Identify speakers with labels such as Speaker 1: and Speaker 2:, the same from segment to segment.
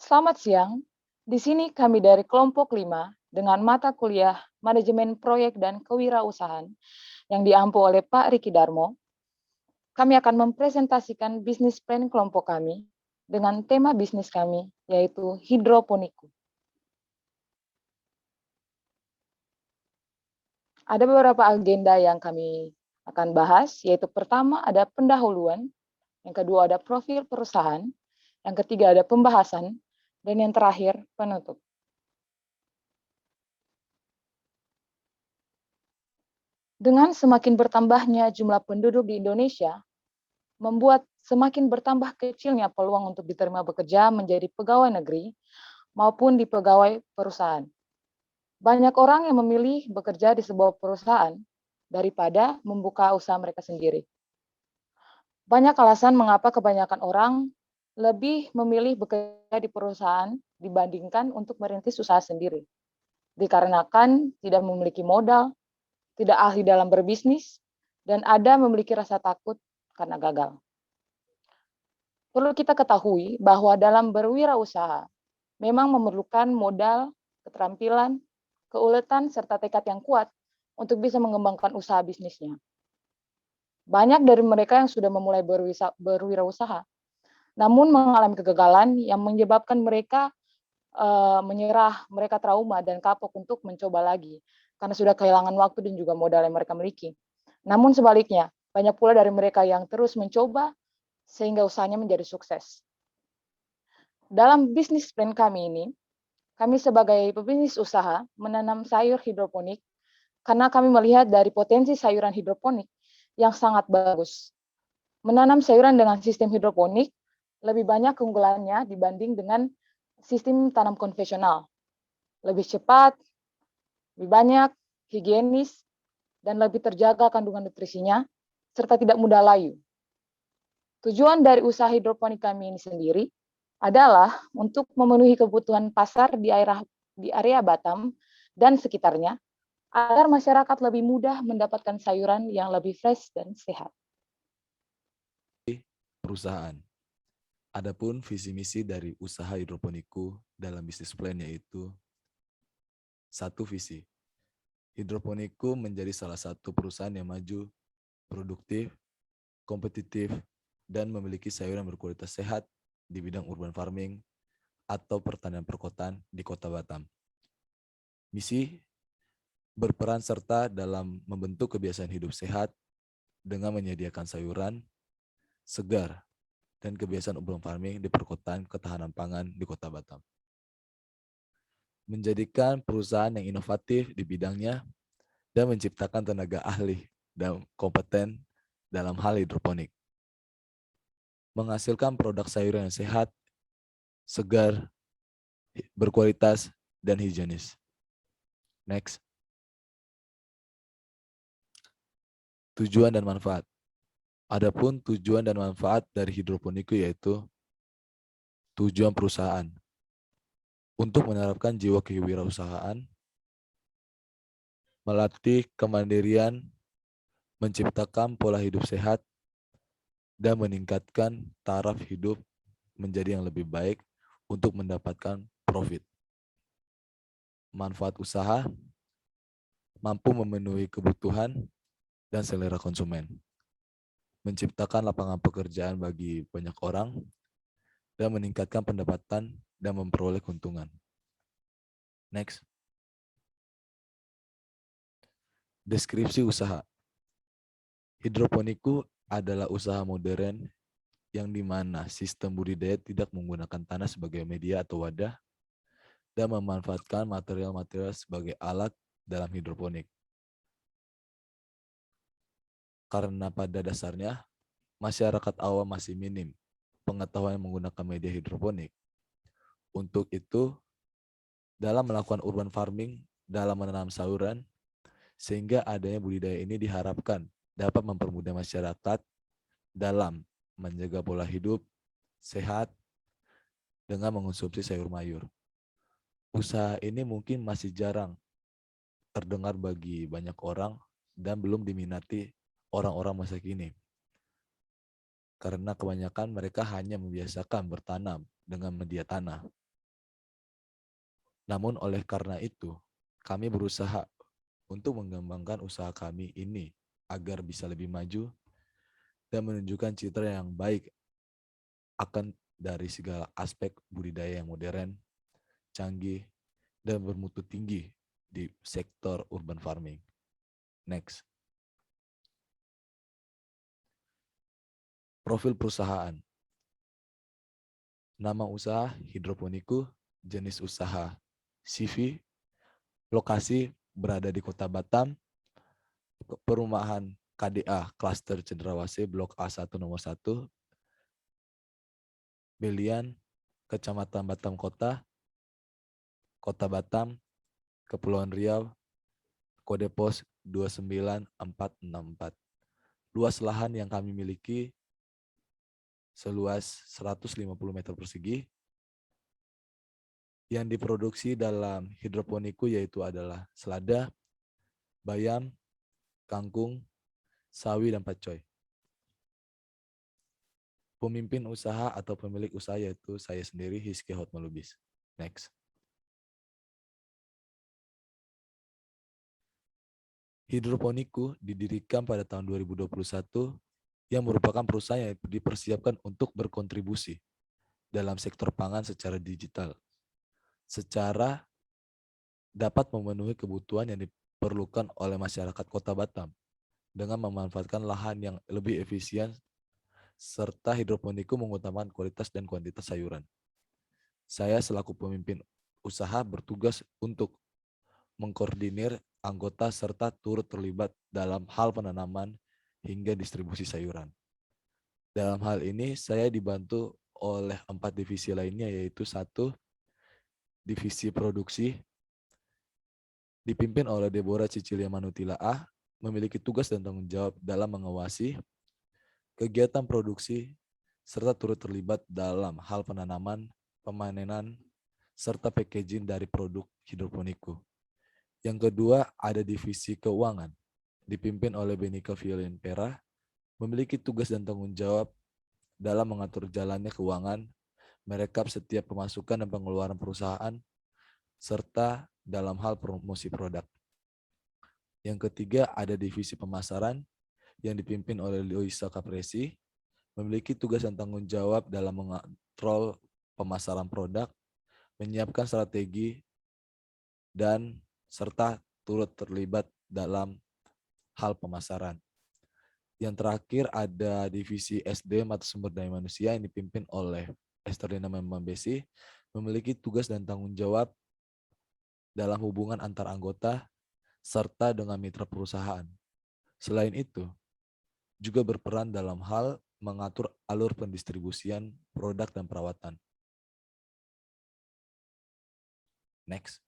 Speaker 1: Selamat siang. Di sini kami dari kelompok 5 dengan mata kuliah Manajemen Proyek dan Kewirausahaan yang diampu oleh Pak Riki Darmo. Kami akan mempresentasikan bisnis plan kelompok kami dengan tema bisnis kami yaitu hidroponiku. Ada beberapa agenda yang kami akan bahas, yaitu pertama ada pendahuluan, yang kedua ada profil perusahaan, yang ketiga ada pembahasan, dan yang terakhir penutup. Dengan semakin bertambahnya jumlah penduduk di Indonesia, membuat semakin bertambah kecilnya peluang untuk diterima bekerja menjadi pegawai negeri maupun di pegawai perusahaan. Banyak orang yang memilih bekerja di sebuah perusahaan daripada membuka usaha mereka sendiri. Banyak alasan mengapa kebanyakan orang lebih memilih bekerja di perusahaan dibandingkan untuk merintis usaha sendiri. Dikarenakan tidak memiliki modal, tidak ahli dalam berbisnis, dan ada memiliki rasa takut karena gagal. Perlu kita ketahui bahwa dalam berwirausaha memang memerlukan modal, keterampilan, keuletan, serta tekad yang kuat untuk bisa mengembangkan usaha bisnisnya. Banyak dari mereka yang sudah memulai berwirausaha, namun mengalami kegagalan yang menyebabkan mereka menyerah, mereka trauma dan kapok untuk mencoba lagi karena sudah kehilangan waktu dan juga modal yang mereka miliki. Namun sebaliknya, banyak pula dari mereka yang terus mencoba sehingga usahanya menjadi sukses. Dalam bisnis plan kami ini, kami sebagai pebisnis usaha menanam sayur hidroponik karena kami melihat dari potensi sayuran hidroponik yang sangat bagus. Menanam sayuran dengan sistem hidroponik lebih banyak keunggulannya dibanding dengan sistem tanam konvensional. Lebih cepat, lebih banyak, higienis, dan lebih terjaga kandungan nutrisinya, serta tidak mudah layu. Tujuan dari usaha hidroponik kami ini sendiri adalah untuk memenuhi kebutuhan pasar di area Batam dan sekitarnya, agar masyarakat lebih mudah mendapatkan sayuran yang lebih fresh dan sehat.
Speaker 2: Perusahaan. Adapun visi misi dari usaha hidroponiku dalam bisnis plan yaitu satu visi. Hidroponiku menjadi salah satu perusahaan yang maju, produktif, kompetitif, dan memiliki sayuran berkualitas sehat di bidang urban farming atau pertanian perkotaan di Kota Batam. Misi berperan serta dalam membentuk kebiasaan hidup sehat dengan menyediakan sayuran segar dan kebiasaan urban farming di perkotaan ketahanan pangan di Kota Batam. Menjadikan perusahaan yang inovatif di bidangnya dan menciptakan tenaga ahli dan kompeten dalam hal hidroponik. Menghasilkan produk sayuran yang sehat, segar, berkualitas, dan higienis. Next. Tujuan dan manfaat. Adapun tujuan dan manfaat dari hidroponiku yaitu tujuan perusahaan untuk menerapkan jiwa kewirausahaan, melatih kemandirian, menciptakan pola hidup sehat, dan meningkatkan taraf hidup menjadi yang lebih baik untuk mendapatkan profit. Manfaat usaha mampu memenuhi kebutuhan dan selera konsumen, menciptakan lapangan pekerjaan bagi banyak orang, dan meningkatkan pendapatan dan memperoleh keuntungan. Next. Deskripsi usaha. Hidroponiku adalah usaha modern yang dimana sistem budidaya tidak menggunakan tanah sebagai media atau wadah dan memanfaatkan material-material sebagai alat dalam hidroponik. Karena pada dasarnya masyarakat awam masih minim pengetahuan menggunakan media hidroponik. Untuk itu, dalam melakukan urban farming, dalam menanam sayuran, sehingga adanya budidaya ini diharapkan dapat mempermudah masyarakat dalam menjaga pola hidup sehat dengan mengonsumsi sayur mayur. Usaha ini mungkin masih jarang terdengar bagi banyak orang dan belum diminati orang-orang masa kini. Karena kebanyakan mereka hanya membiasakan bertanam dengan media tanah. Namun oleh karena itu, kami berusaha untuk mengembangkan usaha kami ini agar bisa lebih maju dan menunjukkan citra yang baik akan dari segala aspek budidaya yang modern, canggih, dan bermutu tinggi di sektor urban farming. Next. Profil perusahaan. Nama usaha hidroponiku, jenis usaha CV, lokasi berada di Kota Batam, perumahan KDA Cluster Cendrawasih Blok A1 nomor 1, Belian, Kecamatan Batam Kota, Kota Batam, Kepulauan Riau, kode pos 29464. Luas lahan yang kami miliki seluas 150 meter persegi. Yang diproduksi dalam hidroponiku yaitu adalah selada, bayam, kangkung, sawi, dan pakcoy. Pemimpin usaha atau pemilik usaha yaitu saya sendiri, Hizki Hotmalubis. Next. Hidroponiku didirikan pada tahun 2021 yang merupakan perusahaan yang dipersiapkan untuk berkontribusi dalam sektor pangan secara digital, secara dapat memenuhi kebutuhan yang diperlukan oleh masyarakat Kota Batam dengan memanfaatkan lahan yang lebih efisien serta hidroponiku mengutamakan kualitas dan kuantitas sayuran. Saya selaku pemimpin usaha bertugas untuk mengkoordinir anggota serta turut terlibat dalam hal penanaman hingga distribusi sayuran. Dalam hal ini saya dibantu oleh 4 divisi lainnya, yaitu 1, divisi produksi dipimpin oleh Deborah Cicilia Manutila A, memiliki tugas dan tanggung jawab dalam mengawasi kegiatan produksi serta turut terlibat dalam hal penanaman, pemanenan, serta packaging dari produk hidroponiku. Yang kedua, ada divisi keuangan, dipimpin oleh Benika Violin Pera, memiliki tugas dan tanggung jawab dalam mengatur jalannya keuangan, merekap setiap pemasukan dan pengeluaran perusahaan, serta dalam hal promosi produk. Yang ketiga, ada divisi pemasaran, yang dipimpin oleh Loisa Capresi, memiliki tugas dan tanggung jawab dalam mengontrol pemasaran produk, menyiapkan strategi, dan serta turut terlibat dalam hal pemasaran. Yang terakhir ada divisi SDM atau sumber daya manusia yang dipimpin oleh Esterlina Membesi, memiliki tugas dan tanggung jawab dalam hubungan antar anggota serta dengan mitra perusahaan. Selain itu, juga berperan dalam hal mengatur alur pendistribusian produk dan perawatan. Next.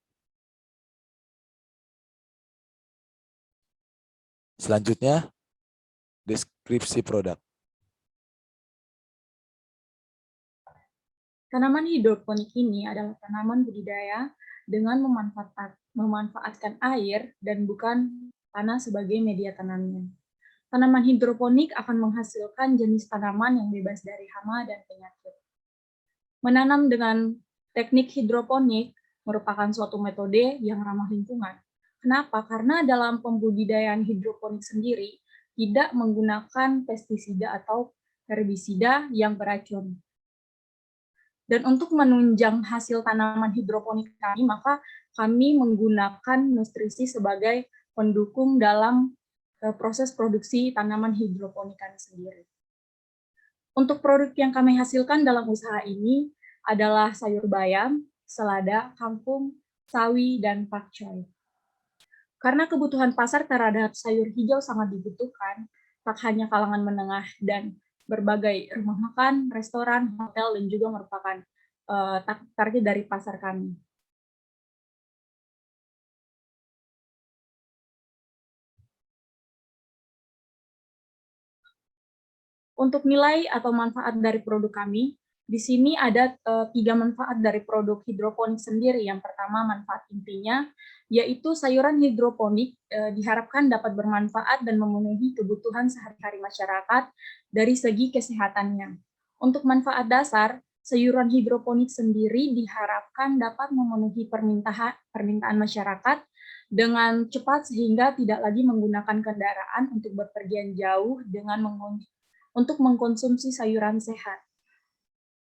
Speaker 2: Selanjutnya, deskripsi produk.
Speaker 3: Tanaman hidroponik ini adalah tanaman budidaya dengan memanfaatkan air dan bukan tanah sebagai media tanamnya. Tanaman hidroponik akan menghasilkan jenis tanaman yang bebas dari hama dan penyakit. Menanam dengan teknik hidroponik merupakan suatu metode yang ramah lingkungan. Kenapa? Karena dalam pembudidayaan hidroponik sendiri tidak menggunakan pestisida atau herbisida yang beracun. Dan untuk menunjang hasil tanaman hidroponik kami, maka kami menggunakan nutrisi sebagai pendukung dalam proses produksi tanaman hidroponik kami sendiri. Untuk produk yang kami hasilkan dalam usaha ini adalah sayur bayam, selada, kangkung, sawi, dan pakcoy. Karena kebutuhan pasar terhadap sayur hijau sangat dibutuhkan, tak hanya kalangan menengah dan berbagai rumah makan, restoran, hotel, dan juga merupakan target dari pasar kami. Untuk nilai atau manfaat dari produk kami, di sini ada 3 manfaat dari produk hidroponik sendiri. Yang pertama, manfaat intinya, yaitu sayuran hidroponik diharapkan dapat bermanfaat dan memenuhi kebutuhan sehari-hari masyarakat dari segi kesehatannya. Untuk manfaat dasar, sayuran hidroponik sendiri diharapkan dapat memenuhi permintaan masyarakat dengan cepat sehingga tidak lagi menggunakan kendaraan untuk bepergian jauh untuk mengkonsumsi sayuran sehat.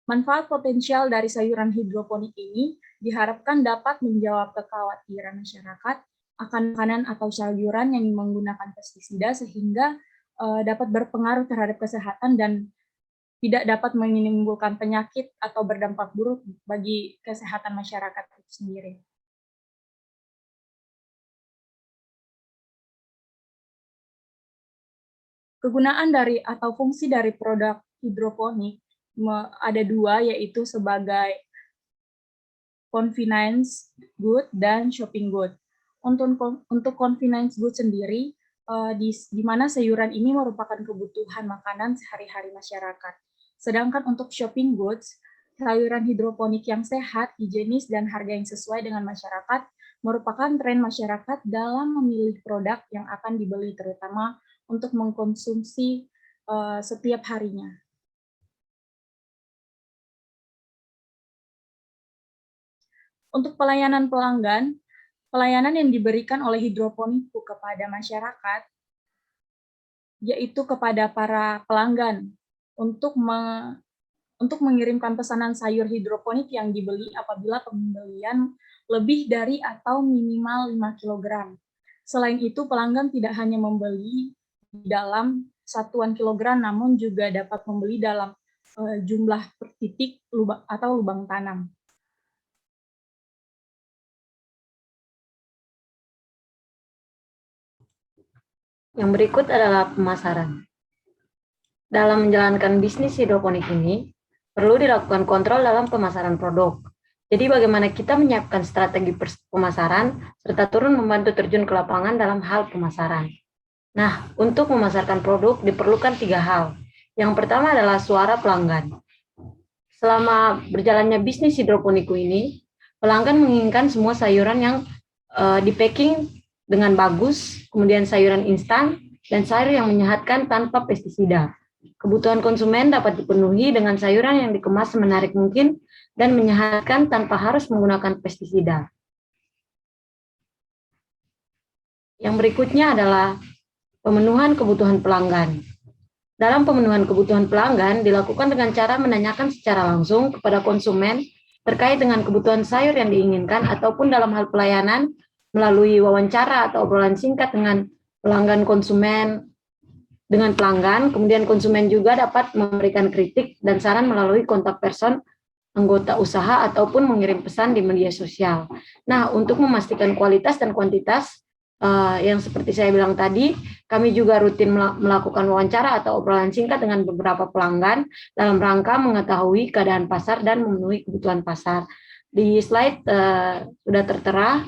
Speaker 3: Manfaat potensial dari sayuran hidroponik ini diharapkan dapat menjawab kekhawatiran masyarakat akan makanan atau sayuran yang menggunakan pestisida sehingga dapat berpengaruh terhadap kesehatan dan tidak dapat menimbulkan penyakit atau berdampak buruk bagi kesehatan masyarakat itu sendiri. Kegunaan dari atau fungsi dari produk hidroponik ada dua, yaitu sebagai convenience good dan shopping good. Untuk convenience good sendiri, di mana sayuran ini merupakan kebutuhan makanan sehari-hari masyarakat. Sedangkan untuk shopping goods, sayuran hidroponik yang sehat, higienis, dan harga yang sesuai dengan masyarakat merupakan tren masyarakat dalam memilih produk yang akan dibeli, terutama untuk mengkonsumsi setiap harinya. Untuk pelayanan pelanggan, pelayanan yang diberikan oleh hidroponikku kepada masyarakat, yaitu kepada para pelanggan untuk mengirimkan pesanan sayur hidroponik yang dibeli apabila pembelian lebih dari atau minimal 5 kg. Selain itu, pelanggan tidak hanya membeli di dalam satuan kilogram, namun juga dapat membeli dalam jumlah per titik atau lubang tanam.
Speaker 4: Yang berikut adalah pemasaran. Dalam menjalankan bisnis hidroponik ini, perlu dilakukan kontrol dalam pemasaran produk. Jadi bagaimana kita menyiapkan strategi pemasaran, serta turun membantu terjun ke lapangan dalam hal pemasaran. Nah, untuk memasarkan produk diperlukan 3 hal. Yang pertama adalah suara pelanggan. Selama berjalannya bisnis hidroponiku ini, pelanggan menginginkan semua sayuran yang di-packing dengan bagus, kemudian sayuran instan, dan sayur yang menyehatkan tanpa pestisida. Kebutuhan konsumen dapat dipenuhi dengan sayuran yang dikemas semenarik mungkin dan menyehatkan tanpa harus menggunakan pestisida. Yang berikutnya adalah pemenuhan kebutuhan pelanggan. Dalam pemenuhan kebutuhan pelanggan dilakukan dengan cara menanyakan secara langsung kepada konsumen terkait dengan kebutuhan sayur yang diinginkan ataupun dalam hal pelayanan melalui wawancara atau obrolan singkat dengan pelanggan konsumen dengan pelanggan, kemudian konsumen juga dapat memberikan kritik dan saran melalui kontak person anggota usaha ataupun mengirim pesan di media sosial. Nah, untuk memastikan kualitas dan kuantitas yang seperti saya bilang tadi, kami juga rutin melakukan wawancara atau obrolan singkat dengan beberapa pelanggan dalam rangka mengetahui keadaan pasar dan memenuhi kebutuhan pasar. Di slide sudah tertera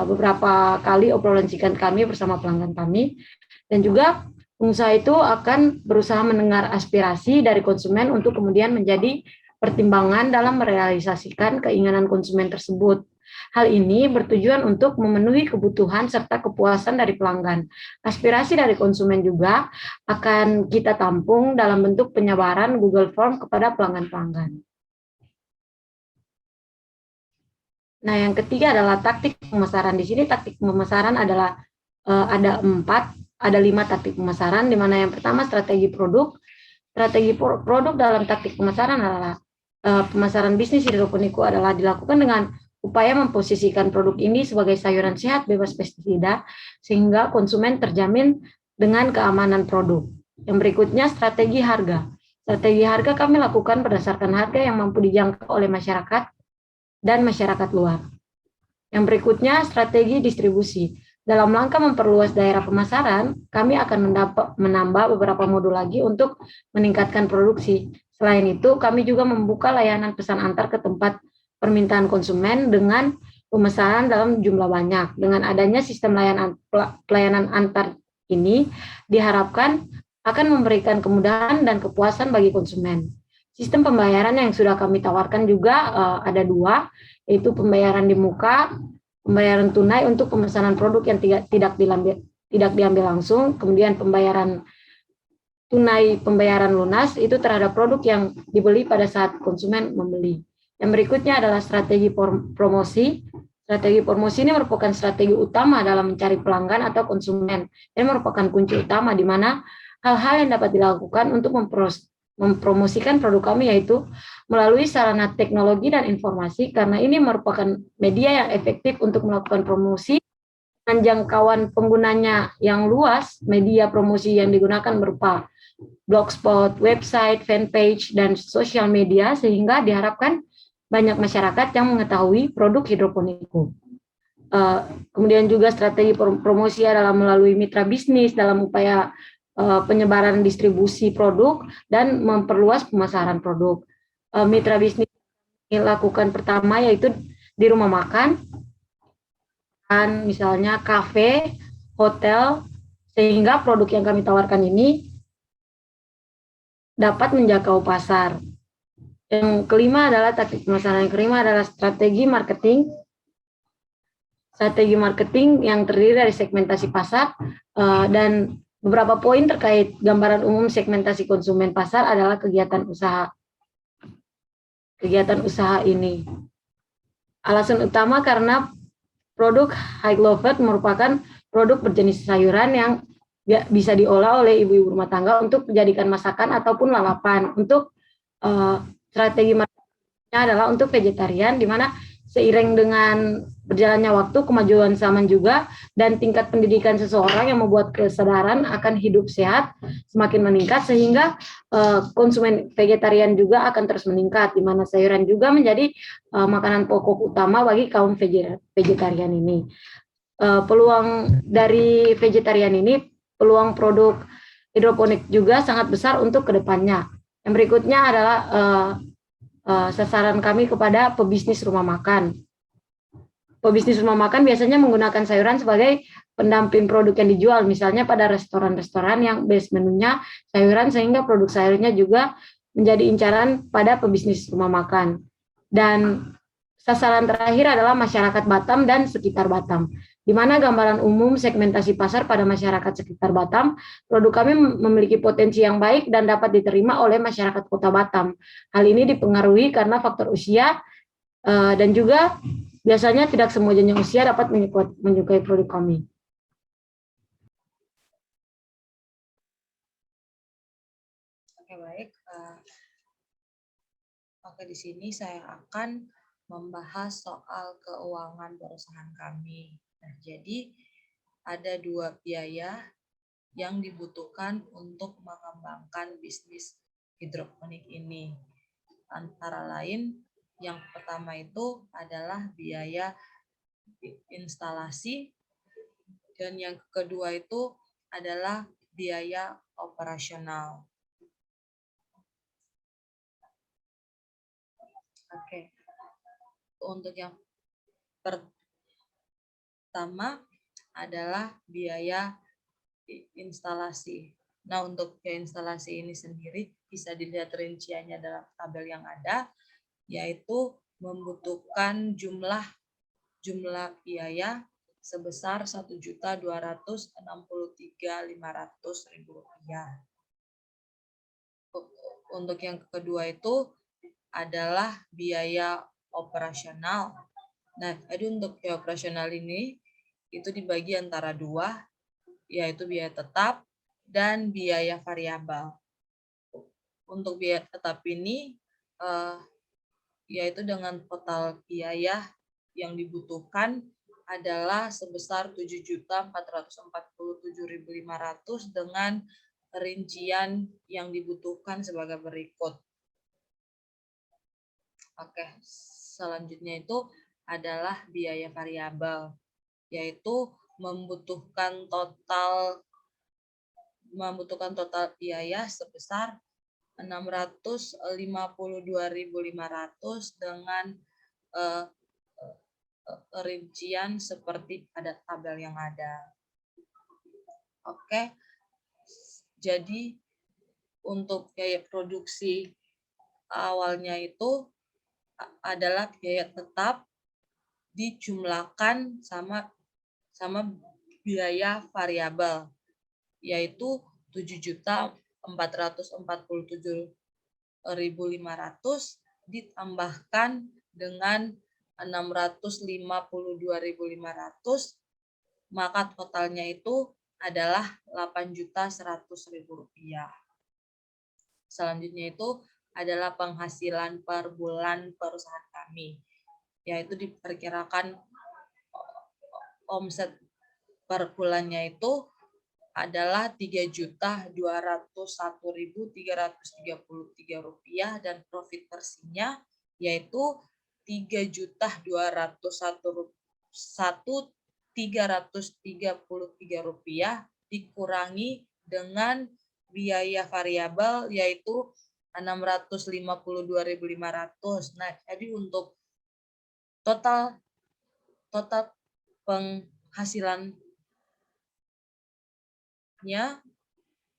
Speaker 4: beberapa kali obrolan singkat kami bersama pelanggan kami, dan juga pengusaha itu akan berusaha mendengar aspirasi dari konsumen untuk kemudian menjadi pertimbangan dalam merealisasikan keinginan konsumen tersebut. Hal ini bertujuan untuk memenuhi kebutuhan serta kepuasan dari pelanggan. Aspirasi dari konsumen juga akan kita tampung dalam bentuk penyebaran Google Form kepada pelanggan-pelanggan. Nah, yang ketiga adalah taktik pemasaran. Di sini taktik pemasaran adalah ada 5 taktik pemasaran, di mana yang pertama strategi produk. Strategi produk dalam taktik pemasaran adalah pemasaran bisnis hidroponiku adalah dilakukan dengan upaya memposisikan produk ini sebagai sayuran sehat bebas pestisida sehingga konsumen terjamin dengan keamanan produk. Yang berikutnya strategi harga. Strategi harga kami lakukan berdasarkan harga yang mampu dijangkau oleh masyarakat dan masyarakat luar. Yang berikutnya strategi distribusi. Dalam rangka memperluas daerah pemasaran, kami akan menambah beberapa modul lagi untuk meningkatkan produksi. Selain itu, kami juga membuka layanan pesan antar ke tempat permintaan konsumen dengan pemesanan dalam jumlah banyak. Dengan adanya sistem pelayanan antar ini, diharapkan akan memberikan kemudahan dan kepuasan bagi konsumen. Sistem pembayaran yang sudah kami tawarkan juga ada 2, yaitu pembayaran di muka, pembayaran tunai untuk pemesanan produk yang tidak diambil langsung, kemudian pembayaran tunai pembayaran lunas itu terhadap produk yang dibeli pada saat konsumen membeli. Yang berikutnya adalah strategi promosi. Strategi promosi ini merupakan strategi utama dalam mencari pelanggan atau konsumen. Ini merupakan kunci utama di mana hal-hal yang dapat dilakukan untuk mempromosikan produk kami yaitu melalui sarana teknologi dan informasi, karena ini merupakan media yang efektif untuk melakukan promosi dengan jangkauan penggunanya yang luas. Media promosi yang digunakan berupa blogspot, website, fanpage, dan sosial media, sehingga diharapkan banyak masyarakat yang mengetahui produk hidroponikku. Kemudian juga strategi promosi adalah melalui mitra bisnis dalam upaya penyebaran distribusi produk dan memperluas pemasaran produk. Mitra bisnis dilakukan pertama yaitu di rumah makan, dan misalnya kafe, hotel, sehingga produk yang kami tawarkan ini dapat menjangkau pasar. Yang kelima adalah taktik pemasaran. Yang kelima adalah strategi marketing. Strategi marketing yang terdiri dari segmentasi pasar dan beberapa poin terkait gambaran umum segmentasi konsumen pasar adalah kegiatan usaha. Kegiatan usaha ini. Alasan utama karena produk High Loved merupakan produk berjenis sayuran yang bisa diolah oleh ibu-ibu rumah tangga untuk dijadikan masakan ataupun lalapan. Untuk strategi marketingnya adalah untuk vegetarian, di mana seiring dengan berjalannya waktu, kemajuan zaman juga, dan tingkat pendidikan seseorang yang membuat kesadaran akan hidup sehat semakin meningkat, sehingga konsumen vegetarian juga akan terus meningkat, di mana sayuran juga menjadi makanan pokok utama bagi kaum vegetarian ini. Peluang dari vegetarian ini, peluang produk hidroponik juga sangat besar untuk kedepannya. Yang berikutnya adalah sasaran kami kepada pebisnis rumah makan. Pebisnis rumah makan biasanya menggunakan sayuran sebagai pendamping produk yang dijual, misalnya pada restoran-restoran yang base menunya sayuran, sehingga produk sayurnya juga menjadi incaran pada pebisnis rumah makan. Dan sasaran terakhir adalah masyarakat Batam dan sekitar Batam, di mana gambaran umum segmentasi pasar pada masyarakat sekitar Batam, produk kami memiliki potensi yang baik dan dapat diterima oleh masyarakat kota Batam. Hal ini dipengaruhi karena faktor usia dan juga biasanya tidak semua jenjang usia dapat menyukai produk kami.
Speaker 5: Oke, baik. Oke, di sini saya akan membahas soal keuangan perusahaan kami. Nah, jadi ada 2 biaya yang dibutuhkan untuk mengembangkan bisnis hidroponik ini. Antara lain, yang pertama itu adalah biaya instalasi, dan yang kedua itu adalah biaya operasional. Oke. Untuk yang pertama adalah biaya instalasi. Nah, untuk biaya instalasi ini sendiri bisa dilihat rinciannya dalam tabel yang ada, yaitu membutuhkan jumlah biaya sebesar Rp1.263.500. Untuk yang kedua itu adalah biaya operasional. Nah, jadi untuk biaya operasional ini itu dibagi antara 2, yaitu biaya tetap dan biaya variabel. Untuk biaya tetap ini yaitu dengan total biaya yang dibutuhkan adalah sebesar Rp7.447.500 dengan rincian yang dibutuhkan sebagai berikut. Oke, selanjutnya itu adalah biaya variabel, yaitu membutuhkan total biaya sebesar Rp652.500 dengan rincian seperti pada tabel yang ada. Oke, jadi untuk biaya produksi awalnya itu adalah biaya tetap dijumlahkan sama biaya variabel, yaitu 447.500 ditambahkan dengan 652.500, maka totalnya itu adalah Rp8.100.000. Selanjutnya itu adalah penghasilan per bulan perusahaan kami, yaitu diperkirakan omset per bulannya itu adalah Rp3.201.333 dan profit bersihnya yaitu Rp3.201.333 dikurangi dengan biaya variabel yaitu Rp652.500. Nah, jadi untuk total penghasilannya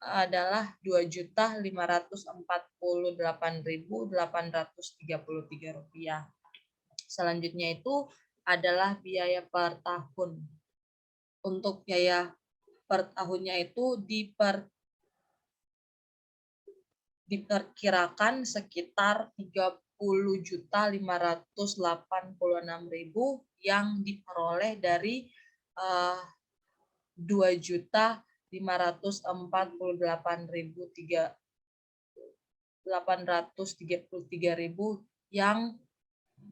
Speaker 5: adalah Rp2.548.833. Selanjutnya itu adalah biaya per tahun. Untuk biaya per tahunnya itu diperkirakan sekitar 30.586.000 yang diperoleh dari 2.548.833 yang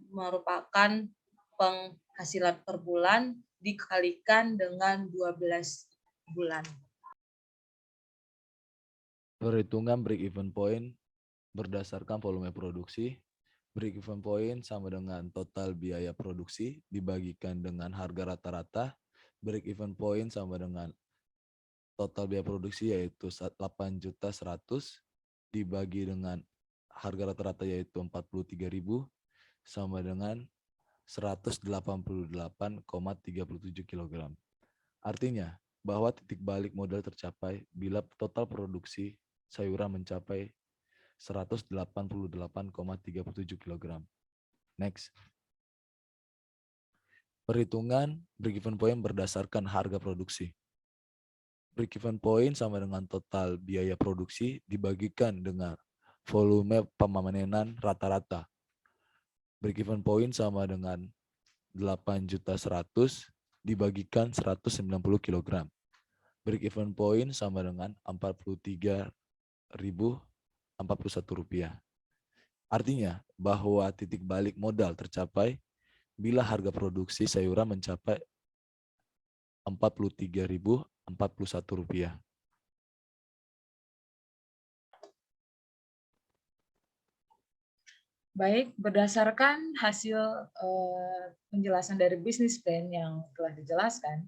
Speaker 5: merupakan penghasilan per bulan dikalikan dengan 12 bulan.
Speaker 2: Perhitungan break-even point berdasarkan volume produksi. Break-even point sama dengan total biaya produksi dibagikan dengan harga rata-rata. Break-even point sama dengan total biaya produksi yaitu 8.100.000 dibagi dengan harga rata-rata yaitu 43.000 sama dengan 188,37 kg. Artinya bahwa titik balik modal tercapai bila total produksi sayuran mencapai 188,37 kg. Next. Perhitungan break-even point berdasarkan harga produksi. Break-even point sama dengan total biaya produksi dibagikan dengan volume pemanenan rata-rata. Break-even point sama dengan 8.100.000 dibagikan 190 kg. Break-even point sama dengan Rp43.041. Artinya bahwa titik balik modal tercapai bila harga produksi sayuran mencapai Rp43.041.
Speaker 1: Baik, berdasarkan hasil penjelasan dari bisnis plan yang telah dijelaskan,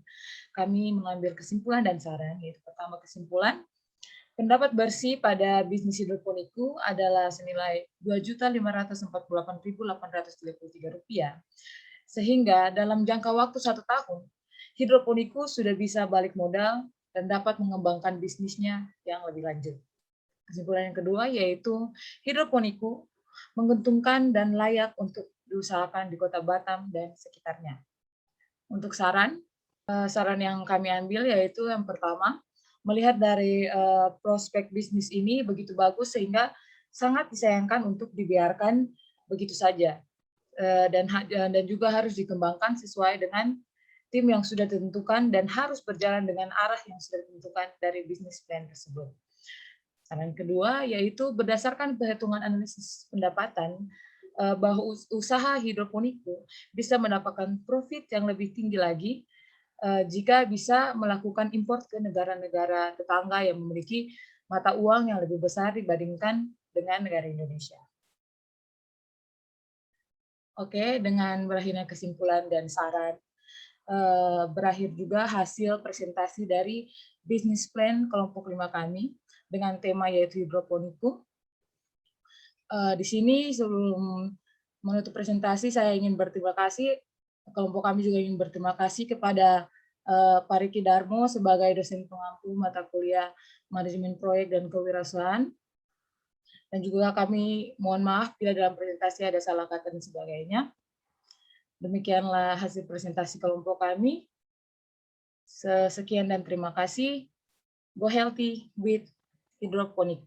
Speaker 1: kami mengambil kesimpulan dan saran, yaitu pertama kesimpulan, pendapat bersih pada bisnis hidroponiku adalah senilai Rp2.548.833, sehingga dalam jangka waktu 1 tahun, hidroponiku sudah bisa balik modal dan dapat mengembangkan bisnisnya yang lebih lanjut. Kesimpulan yang kedua yaitu hidroponiku menguntungkan dan layak untuk diusahakan di Kota Batam dan sekitarnya. Untuk saran yang kami ambil yaitu yang pertama, melihat dari prospek bisnis ini begitu bagus sehingga sangat disayangkan untuk dibiarkan begitu saja. Dan juga harus dikembangkan sesuai dengan tim yang sudah ditentukan dan harus berjalan dengan arah yang sudah ditentukan dari bisnis plan tersebut. Saran kedua yaitu berdasarkan perhitungan analisis pendapatan bahwa usaha hidroponiku bisa mendapatkan profit yang lebih tinggi lagi jika bisa melakukan impor ke negara-negara tetangga yang memiliki mata uang yang lebih besar dibandingkan dengan negara Indonesia. Oke, dengan berakhirnya kesimpulan dan saran, berakhir juga hasil presentasi dari bisnis plan kelompok 5 kami dengan tema yaitu hidroponiku. Di sini sebelum menutup presentasi saya ingin berterima kasih, kelompok kami juga ingin berterima kasih kepada Pak Riki Darmo sebagai dosen pengampu mata kuliah manajemen proyek dan kewirausahaan. Dan juga kami mohon maaf bila dalam presentasi ada salah kata dan sebagainya. Demikianlah hasil presentasi kelompok kami. Sekian dan terima kasih. Go healthy with hidroponik.